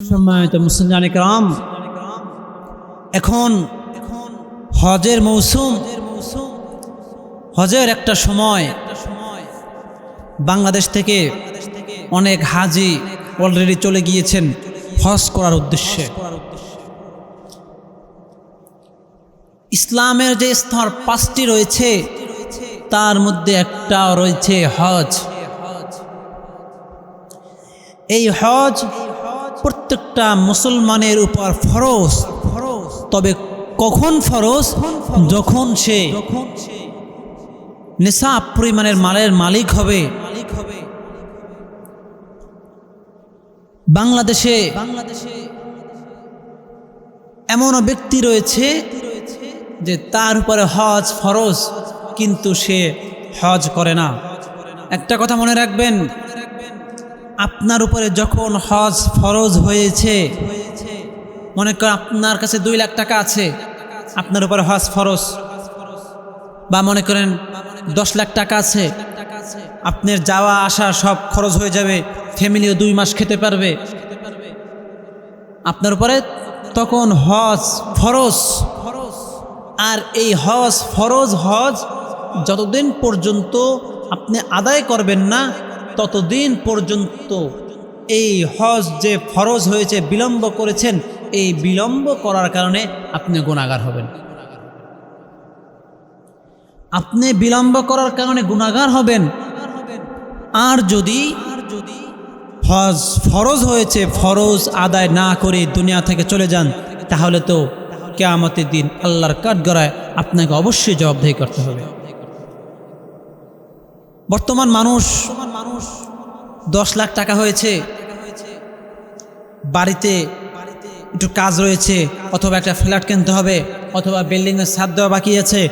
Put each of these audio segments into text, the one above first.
সম্মানিত মুসলিম کرام, এখন হজের মৌসুম, হজের একটা সময়। বাংলাদেশ থেকে অনেক হাজি অলরেডি চলে গিয়েছেন হজ করার উদ্দেশ্যে। ইসলামের যে স্তর 5টি রয়েছে তার মধ্যে একটা রয়েছে হজ। এই হজ প্রত্যেকটা মুসলমানের উপর ফরজ। তবে কখন ফরজ? যখন সে নিসাব পরিমাণের মালের মালিক হবে। বাংলাদেশে এমনও ব্যক্তি রয়েছে যে তার উপরে হজ ফরজ কিন্তু সে হজ করে না। একটা কথা মনে রাখবেন, আপনার উপরে যখন হজ ফরজ হয়েছে, মনে করেন আপনার কাছে 2 লাখ টাকা আছে, আপনার উপরে হজ ফরজ, বা মনে করেন 10 লাখ টাকা আছে, আপনার যাওয়া আসা সব খরচ হয়ে যাবে, ফ্যামিলিও 2 মাস খেতে পারবে আপনার উপরে, তখন হজ ফরজ। আর এই হজ ফরজ, হজ যতদিন পর্যন্ত আপনি আদায় করবেন না ততদিন পর্যন্ত এই হজ যে ফরজ হয়েছে বিলম্ব করেছেন, এই বিলম্ব করার কারণে আপনি গুনাহগার হবেন। আপনি বিলম্ব করার কারণে গুনাহগার হবেন। আর যদি হজ ফরজ হয়েছে, ফরজ আদায় না করে দুনিয়া থেকে চলে যান, তাহলে তো কিয়ামতের দিন আল্লাহর কাঠগড়ায় আপনাকে অবশ্যই জবাবদিহি করতে হবে। বর্তমান মানুষ 10 লাখ টাকা হয়েছে, বাড়িতে একটু কাজ রয়েছে, অথবা একটা ফ্ল্যাট কিনতে হবে, অথবা বিল্ডিংয়ের ছাদ দেওয়া বাকি আছে,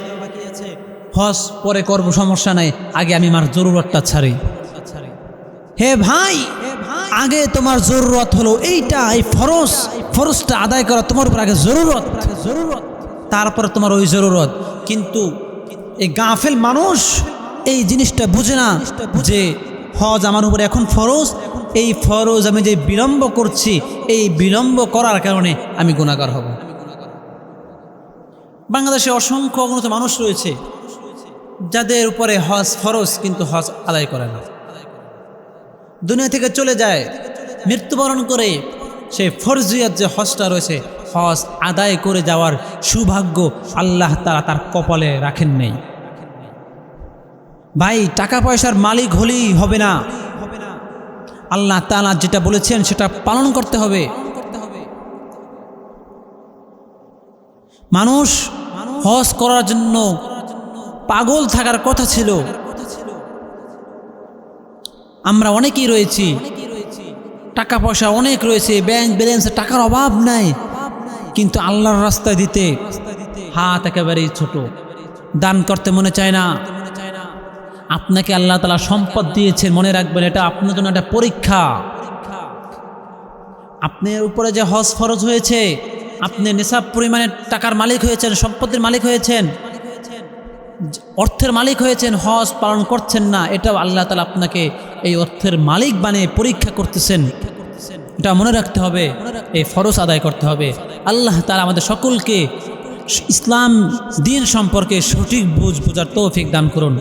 হজ পরে করব, সমস্যা নাই, আগে আমি আমার জরুরতটা ছাড়ি। হে ভাই, আগে তোমার জরুরত হলো এইটা, এই ফরজটা আদায় করা তোমার উপর আগে জরুরত, তারপরে তোমার ওই জরুরত। কিন্তু এই গাফেল মানুষ এই জিনিসটা বুঝে না যে হজ আমার উপরে এখন ফরজ, এই ফরজ আমি যে বিলম্ব করছি, এই বিলম্ব করার কারণে আমি গুনাহগার হব। বাংলাদেশে অসংখ্য অগণিত মানুষ রয়েছে যাদের উপরে হজ ফরজ কিন্তু হজ আদায় করে না, দুনিয়া থেকে চলে যায়, মৃত্যুবরণ করে। সেই ফরজিয়াত যে হজটা রয়েছে, হজ আদায় করে যাওয়ার সৌভাগ্য আল্লাহ তাআলা তার কপালে রাখেন নেই। ভাই, টাকা পয়সার মালিক হলেই হবে না, আল্লাহ তাআলা যেটা বলেছেন সেটা পালন করতে হবে। মানুষ হজ করার জন্য পাগল থাকার কথা ছিল। আমরা অনেকেই রয়েছি, টাকা পয়সা অনেক রয়েছে, ব্যাংক ব্যালেন্সে টাকার অভাব নাই, কিন্তু আল্লাহর রাস্তায় দিতে হাত একেবারেই ছোট, দান করতে মনে চায় না। আপনাকে আল্লাহ তাআলা সম্পদ দিয়েছেন, মনে রাখবেন এটা আপনার জন্য একটা পরীক্ষা। আপনার উপরে যে হজ ফরজ হয়েছে, আপনি নিসাব পরিমাণের টাকার মালিক হয়েছেন, সম্পদের মালিক হয়েছেন, অর্থের মালিক হয়েছেন, হজ পালন করছেন না, এটাও আল্লাহ তাআলা আপনাকে এই অর্থের মালিক বানিয়ে পরীক্ষা করতেছেন। এটা মনে রাখতে হবে, এই ফরজ আদায় করতে হবে। আল্লাহ তাআলা আমাদের সকলকে ইসলাম দ্বীন সম্পর্কে সঠিক বোঝার তৌফিক দান করুন।